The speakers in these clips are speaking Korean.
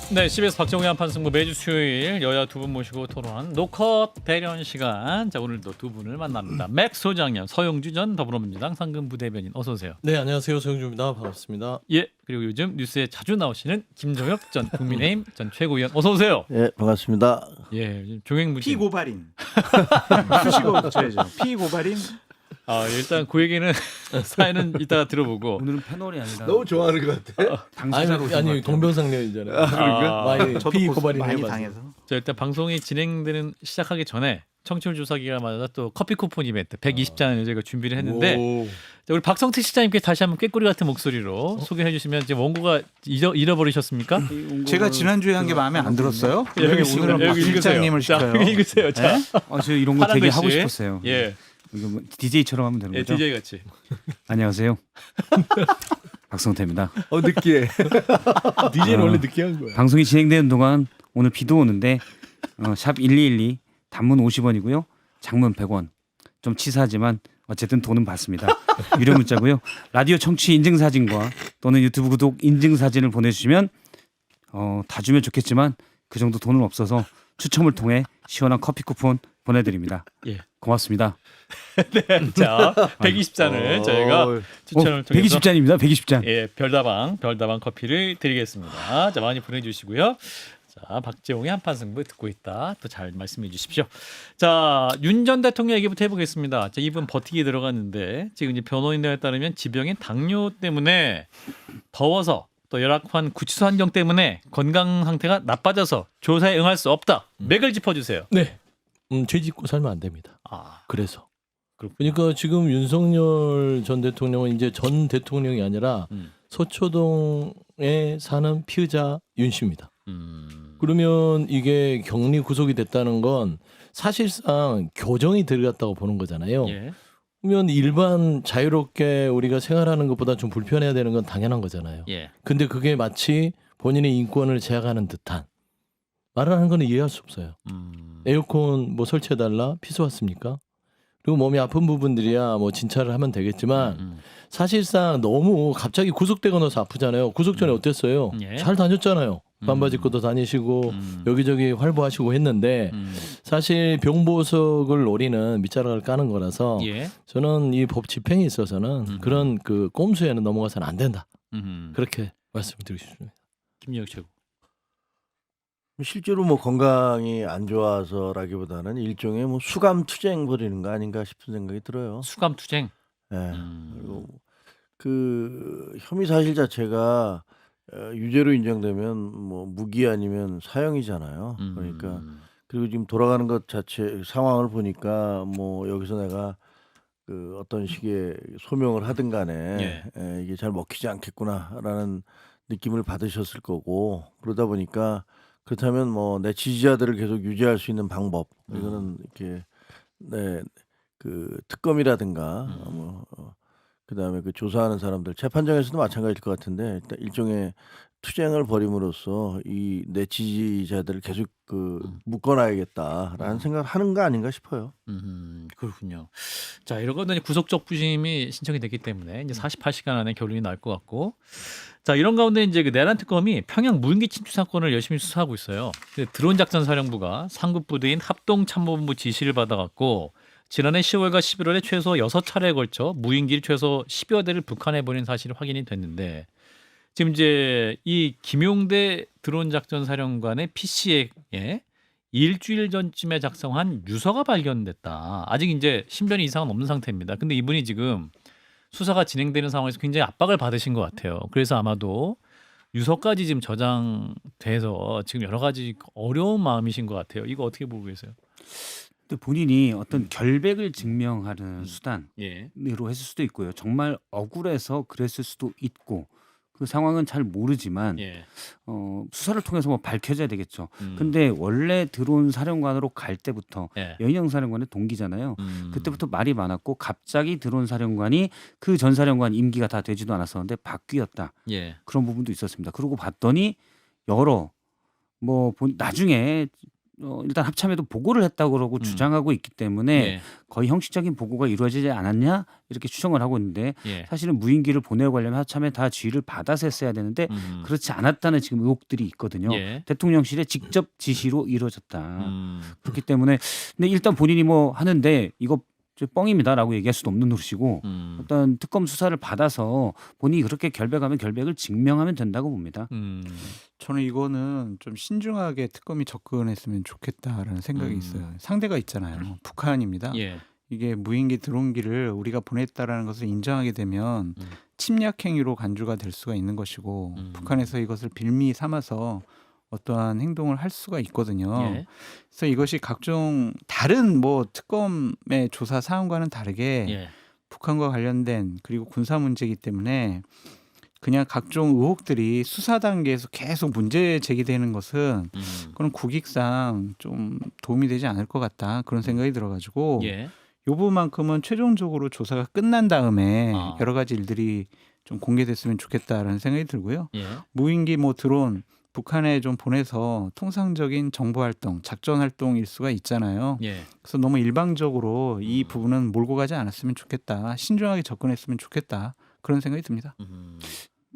네, CBS 박정희 한판승부 매주 수요일 여야 두 분 모시고 토론한 노컷 대련 시간. 자, 오늘도 두 분을 만납니다. 맥 소장님, 서영주 전 더불어민주당 상근부대변인 어서 오세요. 네, 안녕하세요. 서영주입니다. 반갑습니다. 예, 그리고 요즘 뉴스에 자주 나오시는 김종혁 전 국민의힘 전 최고위원 어서 오세요. 예, 반갑습니다. 예, 요즘 종횡무진. 피고발인 수식어 붙여야죠. 피고발인. 아, 일단 그 얘기는 사연은 이따가 들어보고. 오늘은 패널이 아니라 너무 좋아하는 것 같아. 당사자로 아니 동병상련이잖아요. 그런가? 많이 저도 피고발인 많이 해봐서. 당해서. 자, 일단 방송이 진행되는 시작하기 전에 청취율 조사 기간 맞아서 또 커피 쿠폰 이벤트 120잔을 저희가 준비를 했는데 자, 우리 박성택 시장님께 다시 한번 꾀꼬리 같은 목소리로 소개해 주시면 이제 원고가 잃어버리셨습니까? 제가 지난주에 한 게 마음에 안 들었어요? 여기 오늘은 박 실장님을 시켜요. 자, 읽으세요. 자, 저 이런 거 되게 하나둘씩. 하고 싶었어요. 예, 이거 뭐 DJ처럼 하면 되는 예, 거죠? DJ 같이. 안녕하세요. 박성태입니다. 느끼해. DJ는 원래 느끼한 거야. 방송이 진행되는 동안 오늘 비도 오는데 샵 1212 단문 50원이고요. 장문 100원. 좀 치사하지만 어쨌든 돈은 받습니다. 유료 문자고요. 라디오 청취 인증사진과 또는 유튜브 구독 인증사진을 보내주시면 다 주면 좋겠지만 그 정도 돈은 없어서 추첨을 통해 시원한 커피 쿠폰 보내드립니다. 예. 고맙습니다. 네, 자, 120잔을 저희가 추천을 통해서 120잔입니다. 120잔. 예, 별다방 커피를 드리겠습니다. 자, 많이 보내주시고요. 자, 박재홍의 한판승부 듣고 있다. 또 잘 말씀해 주십시오. 자, 윤 전 대통령 얘기부터 해보겠습니다. 자, 이분 버티기 들어갔는데 지금 이제 변호인들에 따르면 지병인 당뇨 때문에 더워서 또 열악한 구치소 환경 때문에 건강 상태가 나빠져서 조사에 응할 수 없다. 맥을 짚어주세요. 네, 죄 짓고 살면 안 됩니다. 아, 그래서. 그렇군요. 그러니까 지금 윤석열 전 대통령은 이제 전 대통령이 아니라 음. 서초동에 사는 피의자 윤 씨입니다. 음. 그러면 이게 격리 구속이 됐다는 건 사실상 교정이 들어갔다고 보는 거잖아요. 예. 그러면 일반 자유롭게 우리가 생활하는 것보다 좀 불편해야 되는 건 당연한 거잖아요. 예. 근데 그게 마치 본인의 인권을 제약하는 듯한 말을 하는 건 이해할 수 없어요. 에어컨 뭐 설치해달라 피서 왔습니까? 그리고 몸이 아픈 부분들이야 뭐 진찰을 하면 되겠지만 사실상 너무 갑자기 구속되고 나서 아프잖아요. 구속 전에 어땠어요? 예. 잘 다녔잖아요. 반바지 입고도 다니시고 여기저기 활보하시고 했는데 사실 병보석을 노리는 밑자락을 까는 거라서 예. 저는 이 법 집행에 있어서는 그런 그 꼼수에는 넘어가서는 안 된다. 그렇게 말씀드리고 싶습니다. 김영혁 최고. 실제로 뭐 건강이 안 좋아서라기보다는 일종의 뭐 수감 투쟁 벌이는 거 아닌가 싶은 생각이 들어요. 수감 투쟁. 예. 그리고 그 혐의 사실 자체가 유죄로 인정되면 뭐 무기 아니면 사형이잖아요. 그러니까 그리고 지금 돌아가는 것 자체 상황을 보니까 뭐 여기서 내가 그 어떤 식의 소명을 하든 간에 이게 잘 먹히지 않겠구나라는 느낌을 받으셨을 거고 그러다 보니까 그렇다면 뭐 내 지지자들을 계속 유지할 수 있는 방법 이거는 이렇게 그 특검이라든가 그다음에 그 조사하는 사람들 재판정에서도 마찬가지일 것 같은데 일단 일종의 투쟁을 벌임으로써 이 내 지지자들을 계속 그 묶어놔야겠다라는 생각을 하는 거 아닌가 싶어요. 그렇군요. 자, 이런 거는 구속적 부심이 신청이 됐기 때문에 이제 48시간 안에 결론이 날 것 같고, 자, 이런 가운데 이제 그 내란 특검이 평양 무인기 침투 사건을 열심히 수사하고 있어요. 드론 작전 사령부가 상급부대인 합동참모본부 지시를 받아갖고 지난해 10월과 11월에 최소 6차례에 걸쳐 무인기를 최소 10여 대를 북한에 보낸 사실이 확인이 됐는데 지금 이제 이 김용대 드론 작전 사령관의 PC에 일주일 전쯤에 작성한 유서가 발견됐다. 아직 이제 신변이 이상은 없는 상태입니다. 근데 이분이 지금 수사가 진행되는 상황에서 굉장히 압박을 받으신 것 같아요. 그래서 아마도 유서까지 지금 저장돼서 지금 여러 가지 어려운 마음이신 것 같아요. 이거 어떻게 보고 계세요? 또 본인이 어떤 결백을 증명하는 수단으로 예. 했을 수도 있고요. 정말 억울해서 그랬을 수도 있고 그 상황은 잘 모르지만 예. 수사를 통해서 뭐 밝혀져야 되겠죠. 음. 근데 원래 드론 사령관으로 갈 때부터 예. 여인영 사령관의 동기잖아요. 그때부터 말이 많았고 갑자기 드론 사령관이 그 전 사령관 임기가 다 되지도 않았었는데 바뀌었다. 예. 그런 부분도 있었습니다. 그러고 봤더니 여러 나중에 일단 합참에도 보고를 했다고 그러고 주장하고 있기 때문에 예. 거의 형식적인 보고가 이루어지지 않았냐 이렇게 추정을 하고 있는데 예. 사실은 무인기를 보내고 가려면 합참에 다 지휘를 받아서 했어야 되는데 그렇지 않았다는 지금 의혹들이 있거든요. 예. 대통령실의 직접 지시로 이루어졌다. 음. 그렇기 때문에 근데 일단 본인이 뭐 하는데 이거 뻥입니다라고 얘기할 수도 없는 노릇이고 어떤 특검 수사를 받아서 본인이 그렇게 결백하면 결백을 증명하면 된다고 봅니다. 저는 이거는 좀 신중하게 특검이 접근했으면 좋겠다라는 생각이 있어요. 상대가 있잖아요. 북한입니다. 예. 이게 무인기 드론기를 우리가 보냈다라는 것을 인정하게 되면 침략 행위로 간주가 될 수가 있는 것이고 북한에서 이것을 빌미 삼아서 어떠한 행동을 할 수가 있거든요. 예. 그래서 이것이 각종 다른 뭐 특검의 조사 사항과는 다르게 예. 북한과 관련된 그리고 군사 문제이기 때문에 그냥 각종 의혹들이 수사 단계에서 계속 문제 제기되는 것은 그건 국익상 좀 도움이 되지 않을 것 같다 그런 생각이 들어가지고 예. 이 부분만큼은 최종적으로 조사가 끝난 다음에 아. 여러 가지 일들이 좀 공개됐으면 좋겠다라는 생각이 들고요. 예. 무인기 뭐 드론 북한에 좀 보내서 통상적인 정보 활동, 작전 활동일 수가 있잖아요. 예. 그래서 너무 일방적으로 이 부분은 몰고 가지 않았으면 좋겠다. 신중하게 접근했으면 좋겠다. 그런 생각이 듭니다.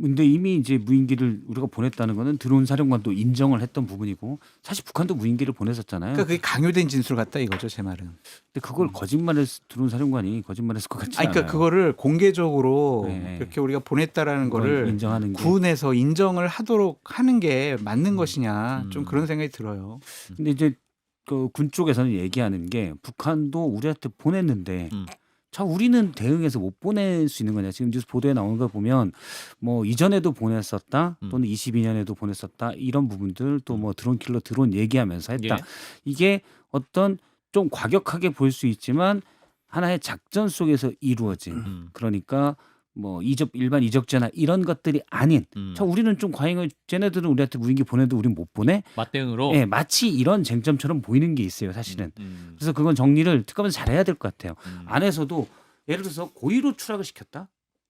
근데 이미 이제 무인기를 우리가 보냈다는 거는 드론 사령관도 인정을 했던 부분이고 사실 북한도 무인기를 보냈었잖아요. 그러니까 그게 강요된 진술 같다 이거죠, 제 말은. 근데 그걸 드론 사령관이 거짓말했을 것 같지 아니, 않아요. 그러니까 그거를 공개적으로 네. 이렇게 우리가 보냈다라는 그걸 거를 인정하는 게. 군에서 인정을 하도록 하는 게 맞는 것이냐 좀 그런 생각이 들어요. 근데 이제 그 군 쪽에서는 얘기하는 게 북한도 우리한테 보냈는데 자 우리는 대응해서 못 보낼 수 있는 거냐. 지금 뉴스 보도에 나오는 거 보면 뭐 이전에도 보냈었다 또는 22년에도 보냈었다 이런 부분들 또 뭐 드론 킬러 드론 얘기하면서 했다. 예. 이게 어떤 좀 과격하게 보일 수 있지만 하나의 작전 속에서 이루어진 그러니까 뭐 일반 이적제나 이런 것들이 아닌 자 우리는 좀 과잉을 쟤네들은 우리한테 무인기 보내도 우린 못 보내. 맞대응으로. 예, 마치 이런 쟁점처럼 보이는 게 있어요, 사실은. 그래서 그건 정리를 특검에서 잘해야 될 것 같아요. 안에서도 예를 들어서 고의로 추락을 시켰다.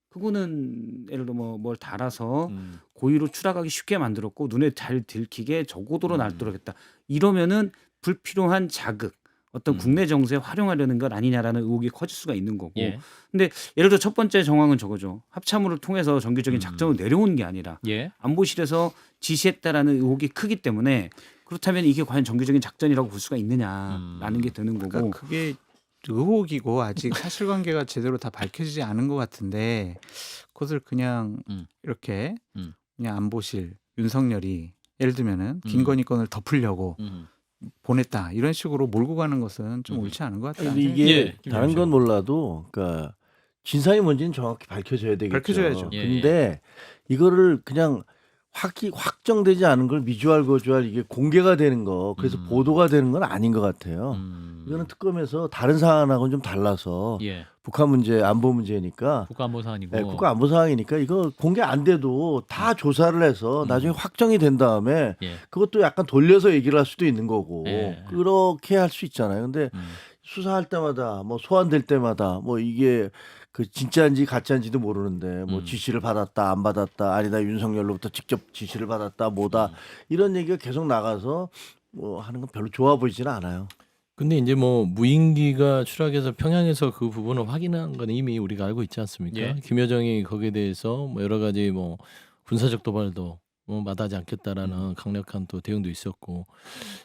그거는 예를 들어 뭐 뭘 달아서 고의로 추락하기 쉽게 만들었고 눈에 잘 들키게 저고도로 날도록 했다. 이러면은 불필요한 자극, 어떤 국내 정세에 활용하려는 것 아니냐라는 의혹이 커질 수가 있는 거고. 예. 근데 예를 들어 첫 번째 정황은 저거죠. 합참으를 통해서 정규적인 작전으로 내려온 게 아니라 예. 안보실에서 지시했다라는 의혹이 크기 때문에 그렇다면 이게 과연 정규적인 작전이라고 볼 수가 있느냐라는 게 드는 거고. 그러니까 그게 의혹이고 아직 사실관계가 제대로 다 밝혀지지 않은 것 같은데 그것을 그냥 이렇게 그냥 안보실 윤석열이 예를 들면은 김건희 건을 덮으려고 보냈다 이런 식으로 몰고 가는 것은 좀 옳지 않은 것 같다. 근데 이게 예, 다른 건 몰라도 그러니까 진상이 뭔지는 정확히 밝혀져야 되겠죠. 밝혀져야죠. 예, 근데 이거를 그냥 확정되지 않은 걸 미주알 거주알 이게 공개가 되는 거 그래서 보도가 되는 건 아닌 것 같아요. 이거는 특검에서 다른 사안하고는 좀 달라서 예. 북한 문제 안보 문제니까 국가안보 사안이고. 네, 국가 안보 사항이니까 이거 공개 안 돼도 다 조사를 해서 나중에 확정이 된 다음에 예. 그것도 약간 돌려서 얘기를 할 수도 있는 거고 예. 그렇게 할 수 있잖아요. 근데 수사할 때마다 뭐 소환될 때마다 뭐 이게 그 진짜인지 가짜인지도 모르는데 뭐 지시를 받았다 안 받았다 아니다 윤석열로부터 직접 지시를 받았다 뭐다 이런 얘기가 계속 나가서 뭐 하는 건 별로 좋아 보이지는 않아요. 근데 이제 뭐 무인기가 추락해서 평양에서 그 부분을 확인한 건 이미 우리가 알고 있지 않습니까? 예. 김여정이 거기에 대해서 뭐 여러 가지 뭐 군사적 도발도 뭐 마다하지 않겠다라는 강력한 또 대응도 있었고,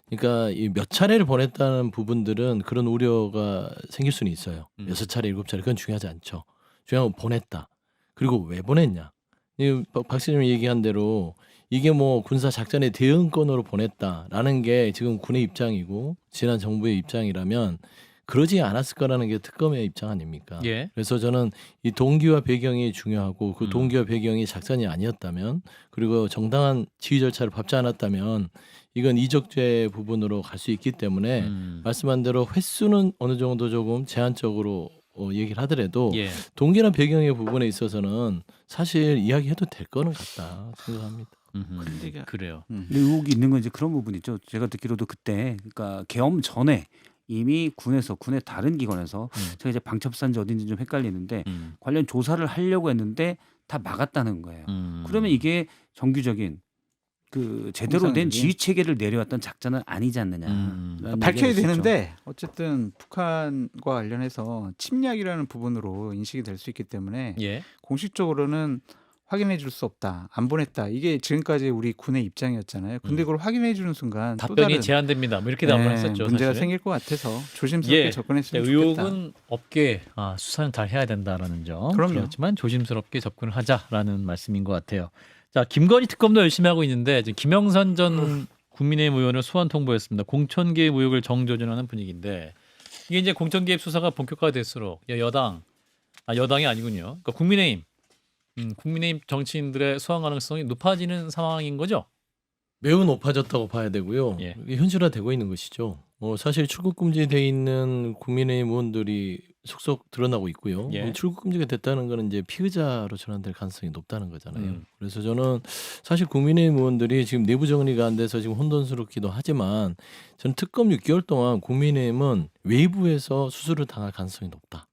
그러니까 이 몇 차례를 보냈다는 부분들은 그런 우려가 생길 수는 있어요. 6차례, 7차례 그건 중요하지 않죠. 중요한 건 보냈다. 그리고 왜 보냈냐? 이 박 시장님이 얘기한 대로 이게 뭐 군사 작전의 대응권으로 보냈다라는 게 지금 군의 입장이고 지난 정부의 입장이라면 그러지 않았을 거라는 게 특검의 입장 아닙니까? 예. 그래서 저는 이 동기와 배경이 중요하고 그 동기와 배경이 작전이 아니었다면 그리고 정당한 지휘 절차를 밟지 않았다면 이건 이적죄 부분으로 갈 수 있기 때문에 말씀한 대로 횟수는 어느 정도 조금 제한적으로 얘기를 하더라도 예. 동기나 배경의 부분에 있어서는 사실 이야기해도 될 거는 같다 생각합니다. 그래요. 근데 의혹이 있는 건 이제 그런 부분이죠. 제가 듣기로도 그때 그러니까 계엄 전에 이미 군의 다른 기관에서 제가 이제 방첩사인지 어딘지 좀 헷갈리는데 관련 조사를 하려고 했는데 다 막았다는 거예요. 그러면 이게 정규적인 그 제대로 된 홍상혁이. 지휘 체계를 내려왔던 작전은 아니지 않느냐. 밝혀야 되는데 어쨌든 북한과 관련해서 침략이라는 부분으로 인식이 될 수 있기 때문에 예. 공식적으로는 확인해 줄 수 없다. 안 보냈다. 이게 지금까지 우리 군의 입장이었잖아요. 근데 그걸 확인해 주는 순간 또 답변이 다른 제한됩니다. 뭐 이렇게 답을 했었죠. 문제가 사실은. 생길 것 같아서 조심스럽게 예. 접근했으면 좋겠다. 의혹은 없게 수사는 잘 해야 된다라는 점. 그럼요. 그렇지만 조심스럽게 접근을 하자라는 말씀인 것 같아요. 자, 김건희 특검도 열심히 하고 있는데 지금 김영선 전 국민의힘 의원을 소환 통보했습니다. 공천 개입 의혹을 정조준하는 분위기인데 이게 이제 공천 개입 수사가 본격화될수록 여당이 아니군요. 그러니까 국민의힘 정치인들의 소환 가능성이 높아지는 상황인 거죠. 매우 높아졌다고 봐야 되고요. 예. 이게 현실화되고 있는 것이죠. 사실 출국 금지돼 있는 국민의힘 의원들이 속속 드러나고 있고요. 예. 출국 금지가 됐다는 거는 이제 피의자로 전환될 가능성이 높다는 거잖아요. 음. 그래서 저는 사실 국민의힘 의원들이 지금 내부 정리가 안 돼서 지금 혼돈스럽기도 하지만 저는 특검 6개월 동안 국민의힘은 외부에서 수수를 당할 가능성이 높다.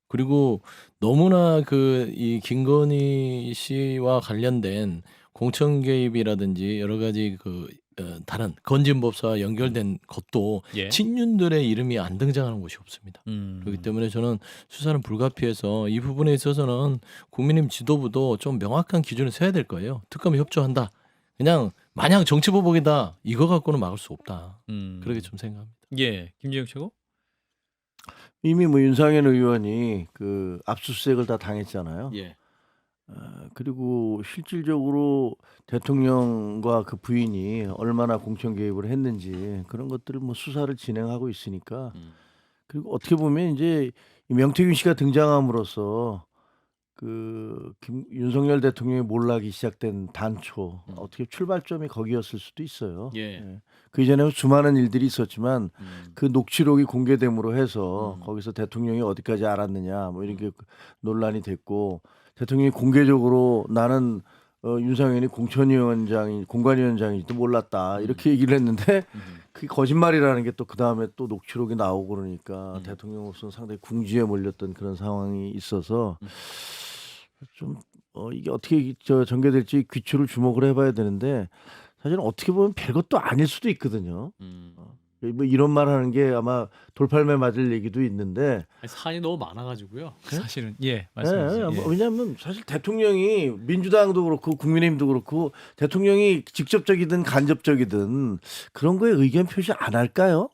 그리고 너무나 이 김건희 씨와 관련된 공천 개입이라든지 여러 가지 다른 건진법사와 연결된 것도 예. 친윤들의 이름이 안 등장하는 곳이 없습니다. 그렇기 때문에 저는 수사는 불가피해서 이 부분에 있어서는 국민의힘 지도부도 좀 명확한 기준을 세워야 될 거예요. 특검에 협조한다. 그냥 마냥 정치보복이다. 이거 갖고는 막을 수 없다. 그렇게 좀 생각합니다. 예. 김재욱 최고? 이미 뭐 윤상현 의원이 그 압수수색을 다 당했잖아요. 예. 그리고 실질적으로 대통령과 그 부인이 얼마나 공천 개입을 했는지 그런 것들을 뭐 수사를 진행하고 있으니까 그리고 어떻게 보면 이제 이 명태균 씨가 등장함으로써 윤석열 대통령의 몰락이 시작된 단초 어떻게 출발점이 거기였을 수도 있어요. 예. 그 이전에 수많은 일들이 있었지만 그 녹취록이 공개됨으로 해서 거기서 대통령이 어디까지 알았느냐 뭐 이런 게 논란이 됐고 대통령이 공개적으로 나는 윤상현이 공관위원장인지도 몰랐다 이렇게 얘기를 했는데 그게 거짓말이라는 게 또 그 다음에 또 녹취록이 나오고 그러니까 대통령으로서는 상당히 궁지에 몰렸던 그런 상황이 있어서 좀 이게 어떻게 전개될지 귀추를 주목을 해봐야 되는데 사실은 어떻게 보면 별것도 아닐 수도 있거든요. 뭐 이런 말 하는 게 아마 돌팔매 맞을 얘기도 있는데 사안이 너무 많아가지고요. 사실은 예 네, 말씀하세요. 예. 왜냐하면 사실 대통령이 민주당도 그렇고 국민의힘도 그렇고 대통령이 직접적이든 간접적이든 그런 거에 의견 표시 안 할까요?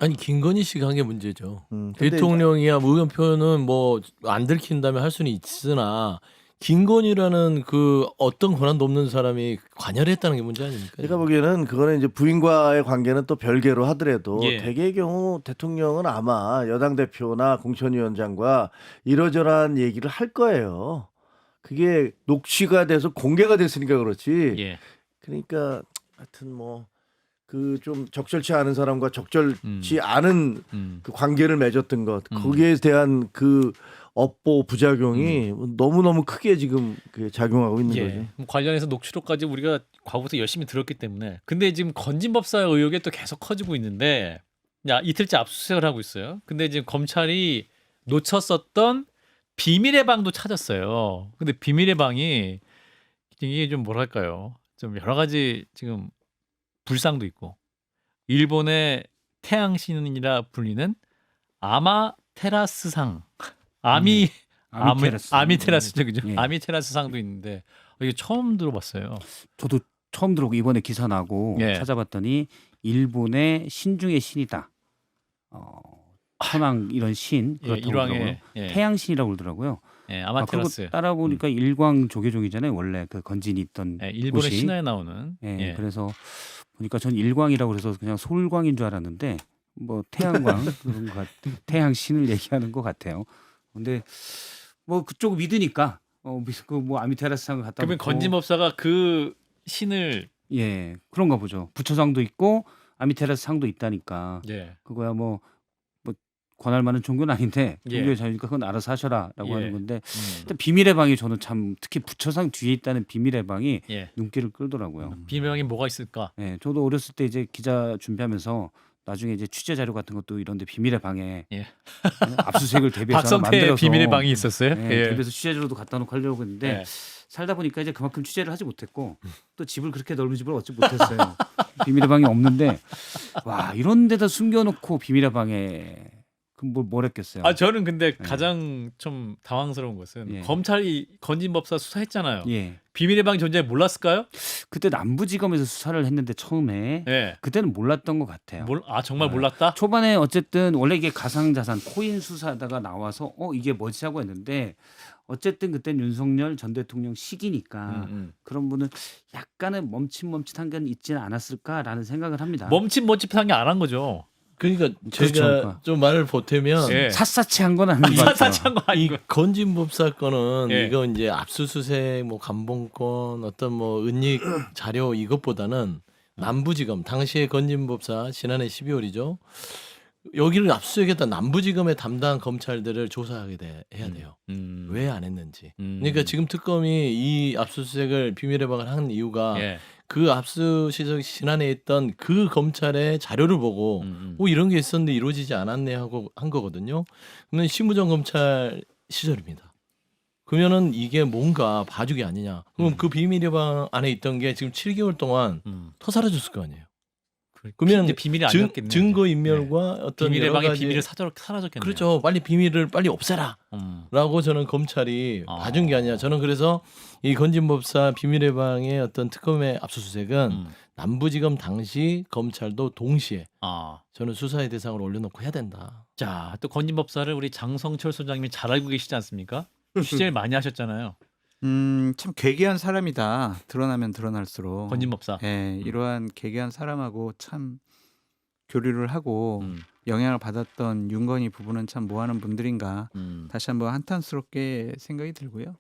아니 김건희 씨가 한 게 문제죠. 근데 대통령이야 의견 표현은 뭐 안 들킨다면 할 수는 있으나 김건희라는 그 어떤 권한도 없는 사람이 관여를 했다는 게 문제 아닙니까? 제가 보기에는 그거는 이제 부인과의 관계는 또 별개로 하더라도 예. 대개의 경우 대통령은 아마 여당 대표나 공천위원장과 이러저러한 얘기를 할 거예요. 그게 녹취가 돼서 공개가 됐으니까 그렇지. 예. 그러니까 하여튼 뭐 그 좀 적절치 않은 사람과 적절치 않은 그 관계를 맺었던 것 거기에 대한 그 업보 부작용이 너무너무 크게 지금 그 작용하고 있는 거죠. 뭐 관련해서 녹취록까지 우리가 과거부터 열심히 들었기 때문에 근데 지금 건진법사 의혹이 또 계속 커지고 있는데 이틀째 압수수색을 하고 있어요. 근데 지금 검찰이 놓쳤었던 비밀의 방도 찾았어요. 근데 비밀의 방이 이게 좀 뭐랄까요? 좀 여러 가지 지금 불상도 있고 일본의 태양신이라 불리는 아마테라스상 아미테라스죠, 그죠? 예. 아미테라스상도 있는데 이게 처음 들어봤어요. 저도 처음 들어오고 이번에 기사 나고 예. 찾아봤더니 일본의 신 중의 신이다. 천왕 이런 신 예, 그렇다고 일왕의 그러더라고요. 예, 태양신이라고 그러더라고요. 예, 그리고 아마테라스. 따라 보니까 일광 조계종이잖아요. 원래 그 건진이 있던 예, 일본의 곳이. 신화에 나오는. 예, 예. 그래서 보니까 전 일광이라고 그래서 그냥 솔광인 줄 알았는데 뭐 태양광 그런 것 태양신을 얘기하는 것 같아요. 근데 뭐 그쪽 믿으니까 뭐 아미테라스상을 갖다 그러면 놓고 건진법사가 그 신을 예 그런가 보죠. 부처상도 있고 아미테라스 상도 있다니까 예, 그거야 뭐 권할 만한 종교는 아닌데 예. 종교의 자유니까 그건 알아서 하셔라라고 예. 하는 건데 일단 비밀의 방이 저는 참 특히 부처상 뒤에 있다는 비밀의 방이 예. 눈길을 끌더라고요. 비명이 뭐가 있을까? 예, 저도 어렸을 때 이제 기자 준비하면서 나중에 이제 취재 자료 같은 것도 이런데 비밀의 방에 예. 압수수색을 대비해서 하나 박성태 만들어서 비밀의 방이 있었어요. 예, 대비해서 취재 자료도 갖다 놓고 하려고 했는데 예. 살다 보니까 이제 그만큼 취재를 하지 못했고 또 집을 그렇게 넓은 집을 얻지 못했어요. 비밀의 방이 없는데 와 이런 데다 숨겨놓고 비밀의 방에 뭘 했겠어요. 아 저는 근데 네. 가장 좀 당황스러운 것은 예. 검찰이 건진법사 수사했잖아요. 예. 비밀의 방 존재 몰랐을까요? 그때 남부지검에서 수사를 했는데 처음에 예. 그때는 몰랐던 것 같아요. 정말 네. 몰랐다? 초반에 어쨌든 원래 이게 가상자산 코인 수사하다가 나와서 이게 뭐지 하고 했는데 어쨌든 그땐 윤석열 전 대통령 시기니까 그런 분은 약간은 멈칫멈칫한 건 있지는 않았을까라는 생각을 합니다. 멈칫멈칫한 게 안 한 거죠. 그러니까 그렇죠, 제가 그러니까. 좀 말을 보태면 예. 샅샅이 한 건 아닌 것 같아요. 사사치한 거 이 아니고. 건진법 사건은 예. 이거 이제 압수수색 뭐 감봉권 어떤 뭐 은닉 자료 이것보다는 남부지검 당시에 건진법사 지난해 12월이죠. 여기를 압수수색했던 남부지검의 담당 검찰들을 조사하게 해야 돼요. 왜 안 했는지. 그러니까 지금 특검이 이 압수수색을 비밀의 방을 한 이유가 예. 그 압수수색 지난해 했던 그 검찰의 자료를 보고 이런 게 있었는데 이루어지지 않았네 하고 한 거거든요. 그러면 심우정 검찰 시절입니다. 그러면은 이게 뭔가 봐주기 아니냐. 그럼 그 비밀의 방 안에 있던 게 지금 7개월 동안 터 사라졌을 거 아니에요. 그러면 이제 비밀이 증, 아니었겠네. 증거 인멸과 어떤 비밀의 여러 방의 가지 비밀을 사라졌겠네요. 그렇죠. 빨리 비밀을 빨리 없애라. 라고 저는 검찰이 아. 봐준 게 아니야. 저는 그래서 이 건진법사 비밀의 방의 어떤 특검의 압수수색은 남부지검 당시 검찰도 동시에 저는 수사의 대상으로 올려놓고 해야 된다. 자, 또 건진법사를 우리 장성철 소장님이 잘 알고 계시지 않습니까? 취재를 많이 하셨잖아요. 참 괴기한 사람이다. 드러나면 드러날수록. 건진법사. 예, 이러한 괴기한 사람하고 참 교류를 하고 영향을 받았던 윤건희 부부는 참 뭐하는 분들인가. 다시 한번 한탄스럽게 생각이 들고요.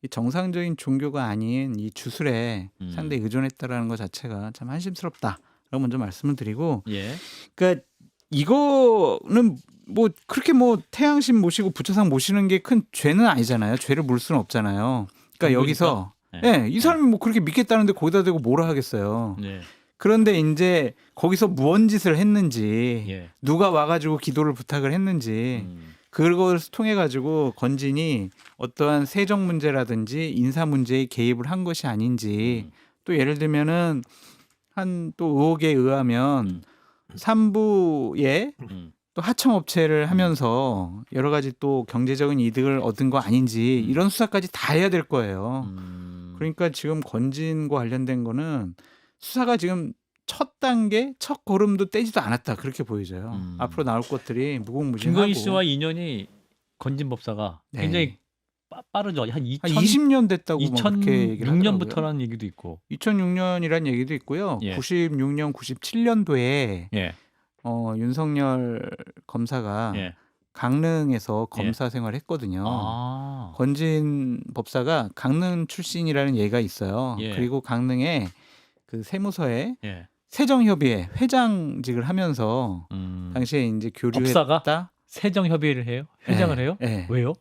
이 정상적인 종교가 아닌 이 주술에 상당히 의존했다라는 것 자체가 참 한심스럽다라고 먼저 말씀을 드리고, 예. 그러니까 이거는 뭐 그렇게 뭐 태양신 모시고 부처상 모시는 게 큰 죄는 아니잖아요. 죄를 물 수는 없잖아요. 그러니까 여기서 네. 이 사람이 뭐 그렇게 믿겠다는데 거기다 대고 뭐라 하겠어요. 예. 그런데 이제 거기서 무언 짓을 했는지 예. 누가 와가지고 기도를 부탁을 했는지 그걸 통해 가지고 건진이 어떠한 세정 문제라든지 인사 문제에 개입을 한 것이 아닌지 또 예를 들면은 한 또 의혹에 의하면 산부에 또 하청업체를 하면서 여러 가지 또 경제적인 이득을 얻은 거 아닌지 이런 수사까지 다 해야 될 거예요. 그러니까 지금 건진과 관련된 거는 수사가 지금 첫 단계, 첫 걸음도 떼지도 않았다 그렇게 보여져요. 앞으로 나올 것들이 무궁무진하고. 김건희 씨와 인연이 건진법사가 네. 굉장히 빠르죠. 한 한 20년 됐다고 뭐 그렇게 얘기를 하더라고요. 2006년부터라는 얘기도 있고. 2006년이란 얘기도 있고요. 예. 96년, 97년도에 예. 윤석열 검사가 예. 강릉에서 검사 생활을 했거든요. 아. 건진 법사가 강릉 출신이라는 예가 있어요. 예. 그리고 강릉에 그 세무서에 예. 세정협의회 회장직을 하면서 당시에 이제 교류했다. 법사가 세정협의회를 해요? 회장을 예, 해요? 예. 왜요?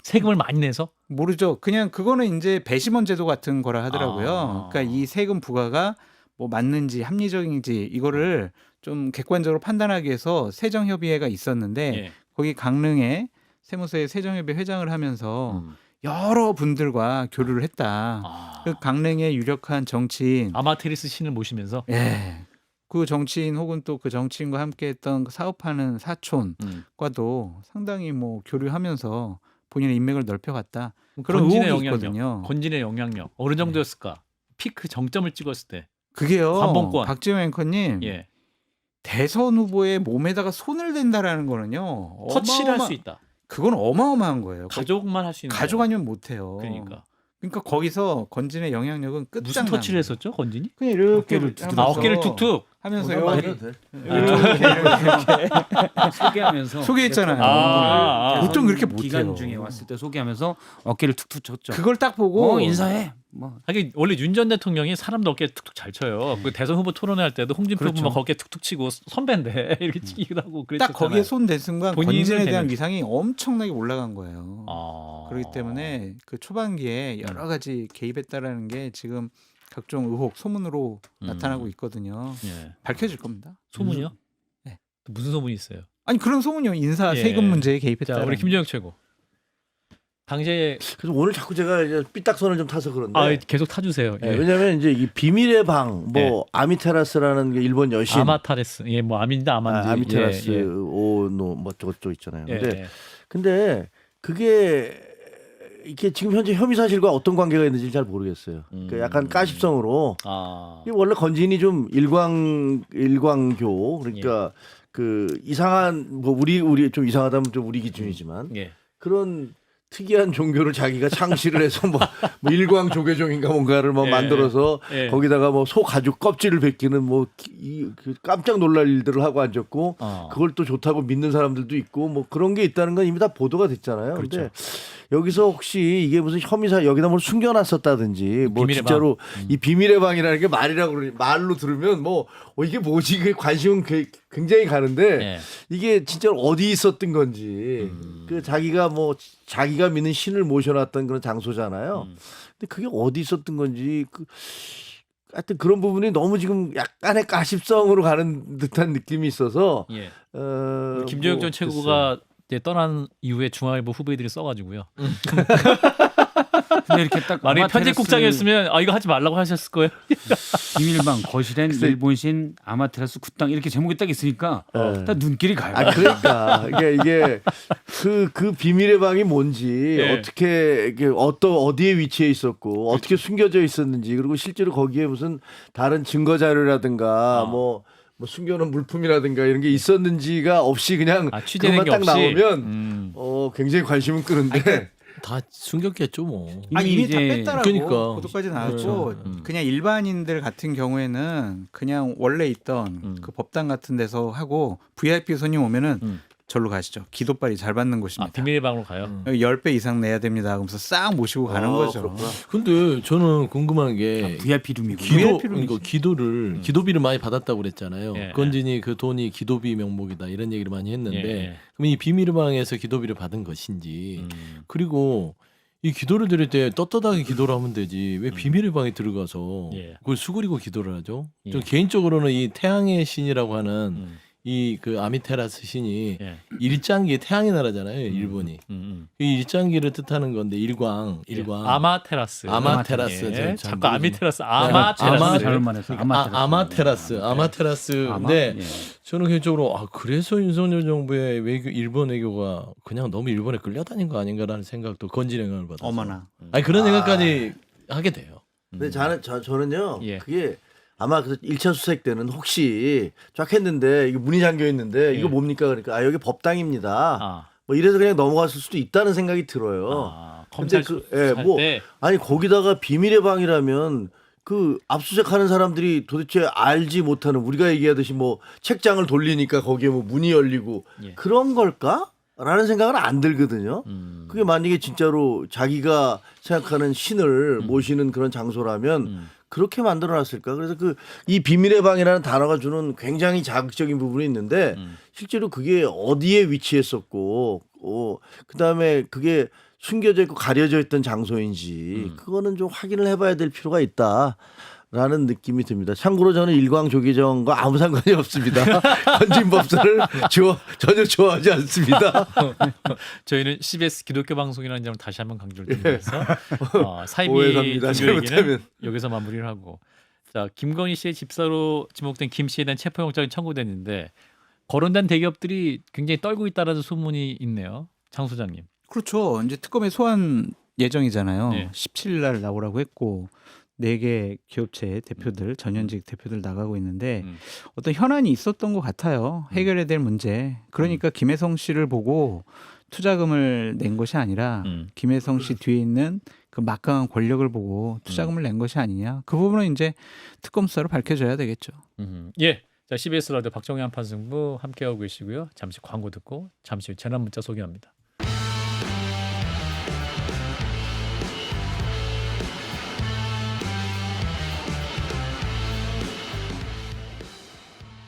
세금을 많이 내서? 모르죠. 그냥 그거는 이제 배심원 제도 같은 거라 하더라고요. 아. 그러니까 이 세금 부과가 뭐 맞는지 합리적인지 이거를 좀 객관적으로 판단하기 위해서 세정협의회가 있었는데 예. 거기 강릉에 세무서의 세정협의회 회장을 하면서 여러 분들과 교류를 했다. 아. 그 강릉의 유력한 정치인, 아마테리스 신을 모시면서 예, 그 정치인 혹은 또 그 정치인과 함께했던 그 사업하는 사촌과도 상당히 뭐 교류하면서 본인의 인맥을 넓혀갔다. 그런 건진의 의혹이 영향력, 있거든요. 건진의 영향력 어느 정도였을까? 피크 정점을 찍었을 때. 그게요. 관봉권. 박지원 앵커님 예. 대선 후보의 몸에다가 손을 댄다라는 거는요. 터치를 할 수 있다. 그건 어마어마한 거예요. 가족만 할 수 있는. 가족 아니면 못해요. 그러니까. 그러니까 거기서 건진의 영향력은 끝장나. 무슨 터치를 했었죠, 건진이? 그냥 이렇게 어깨를 하면서 어깨를 툭툭. 하면서 그건 여기 말해도 돼. 이렇게 소개하면서 소개했잖아요. 아, 보통 그렇게 못해요. 기간 중에 왔을 때 소개하면서 어깨를 툭툭 쳤죠. 그걸 딱 보고 인사해. 뭐 하긴 원래 윤 전 대통령이 사람들 어깨에 툭툭 잘 쳐요. 그 대선 후보 토론회 할 때도 홍준표 그렇죠. 후보 어깨 툭툭 치고 선배인데 이렇게 치기도 하고 그랬잖아요. 딱 거기에 손 댄 순간 본인을 건진에 대한 대면. 위상이 엄청나게 올라간 거예요. 아. 그렇기 때문에 그 초반기에 여러 가지 개입했다라는 게 지금 각종 의혹, 소문으로 나타나고 있거든요. 예. 밝혀질 겁니다. 소문이요? 네. 또 무슨 소문이 있어요? 아니 그런 소문이요. 인사 예. 세금 문제에 자, 개입했다. 우리 김정혁 최고. 당시에 그래서 오늘 자꾸 제가 이제 삐딱선을 좀 타서 그런데 계속 타주세요. 예, 왜냐하면 이제 이 비밀의 방, 뭐 아미테라스라는 게 일본 여신, 아마타레스, 뭐 아민데 아만지, 아미테라스 오노 뭐 저것도 있잖아요. 예, 근데 예. 근데 그게 이게 지금 현재 혐의 사실과 어떤 관계가 있는지 잘 모르겠어요. 그러니까 약간 까십성으로 이게 원래 건진이 좀 일광교 그러니까 그 이상한 뭐 우리 좀 이상하다면 좀 우리 기준이지만 그런 특이한 종교를 자기가 창시를 해서 뭐 일광 조계종인가 뭔가를 뭐 만들어서 거기다가 뭐 소 가죽 껍질을 벗기는 뭐 그 깜짝 놀랄 일들을 하고 앉았고 그걸 또 좋다고 믿는 사람들도 있고 뭐 그런 게 있다는 건 이미 다 보도가 됐잖아요. 그렇죠. 근데 여기서 혹시 이게 무슨 혐의사 여기다 뭘 숨겨놨었다든지 뭐 진짜로 이 비밀의 방이라는 게 말로 들으면 뭐 이게 뭐지 그 관심은 굉장히 가는데 이게 진짜 어디 있었던 건지 그 자기가 믿는 신을 모셔놨던 그런 장소잖아요. 근데 그게 어디 있었던 건지 하여튼 그런 부분이 너무 지금 약간의 가십성으로 가는 듯한 느낌이 있어서 김정혁 전 최고가 이제 떠난 이후에 중앙일보 후배들이 써가지고요. 근데 이렇게 딱 만약에 편집국장이었으면 이거 하지 말라고 하셨을 거예요. 비밀방 거실엔 일본신 아마테라스 굿당 이렇게 제목이 딱 있으니까 다 눈길이 가요. 그러니까 이게 그 비밀의 방이 뭔지 어떻게 이게 어디에 위치해 있었고 어떻게 숨겨져 있었는지 그리고 실제로 거기에 무슨 다른 증거 자료라든가 뭐 숨겨놓은 물품이라든가 이런 게 있었는지가 없이 그냥 취재된 그것만 게 딱 없이? 나오면 굉장히 관심은 끄는데 다 숨겼겠죠 뭐. 이미 다 이제 뺐다라고 그러니까. 보도까지 나왔고 그렇죠. 그냥 일반인들 같은 경우에는 그냥 원래 있던 그 법당 같은 데서 하고 VIP 손님 오면은 절로 가시죠. 기도빨이 잘 받는 곳입니다. 비밀의 방으로 가요. 여기 10배 이상 내야 됩니다. 그러면서 싹 모시고 가는 거죠. 그렇구나. 근데 저는 궁금한 게 VIP 룸이고 그러니까 기도비를 많이 받았다고 그랬잖아요. 건진이 그 돈이 기도비 명목이다 이런 얘기를 많이 했는데 그럼 이 비밀의 방에서 기도비를 받은 것인지 그리고 이 기도를 드릴 때 떳떳하게 기도를 하면 되지 왜 비밀의 방에 들어가서 그걸 수그리고 기도를 하죠? 저 개인적으로는 이 태양의 신이라고 하는 이 그 아미테라스 신이 일장기 태양의 나라잖아요, 일본이. 이 일장기를 뜻하는 건데 일광. 아마테라스. 자꾸 아미테라스. 아마테라스. 아마테라스인데 저는 개인적으로 그래서 윤석열 정부의 일본 외교가 그냥 너무 일본에 끌려다닌 거 아닌가라는 생각도 건진행을 받아서. 어머나. 그런 생각까지 하게 돼요. 근데 저는요 그게 아마 그 1차 수색 때는 혹시 쫙 했는데 이게 문이 잠겨 있는데 이거 뭡니까 그러니까 여기 법당입니다. 뭐 이래서 그냥 넘어갔을 수도 있다는 생각이 들어요. 검찰 아니 거기다가 비밀의 방이라면 그 압수수색하는 사람들이 도대체 알지 못하는 우리가 얘기하듯이 뭐 책장을 돌리니까 거기에 뭐 문이 열리고 그런 걸까? 라는 생각은 안 들거든요. 그게 만약에 진짜로 자기가 생각하는 신을 모시는 그런 장소라면 그렇게 만들어놨을까? 그래서 이 비밀의 방이라는 단어가 주는 굉장히 자극적인 부분이 있는데 실제로 그게 어디에 위치했었고, 그 다음에 그게 숨겨져 있고 가려져 있던 장소인지 그거는 좀 확인을 해봐야 될 필요가 있다라는 느낌이 듭니다. 참고로 저는 일광조계종과 아무 상관이 없습니다. 건진법사를 전혀 좋아하지 않습니다. 저희는 CBS 기독교 방송이라는 점을 다시 한번 강조를 드리면서 사이비 오해갑니다. 종교 얘기는 잘못하면. 여기서 마무리를 하고 자 김건희 씨의 집사로 지목된 김 씨에 대한 체포영장이 청구됐는데 거론된 대기업들이 굉장히 떨고 있다라는 소문이 있네요. 장 소장님. 그렇죠. 이제 특검에 소환 예정이잖아요. 17일 날 나오라고 했고 4개 기업체 대표들 전현직 대표들 나가고 있는데 어떤 현안이 있었던 것 같아요. 해결해야 될 문제. 그러니까 김혜성 씨를 보고 투자금을 낸 것이 아니라 김혜성 씨 뒤에 있는 그 막강한 권력을 보고 투자금을 낸 것이 아니냐. 그 부분은 이제 특검 수사로 밝혀져야 되겠죠. 자 CBS 라디오 박정희 한판 승부 함께하고 계시고요. 잠시 광고 듣고 잠시 후 재난 문자 소개합니다.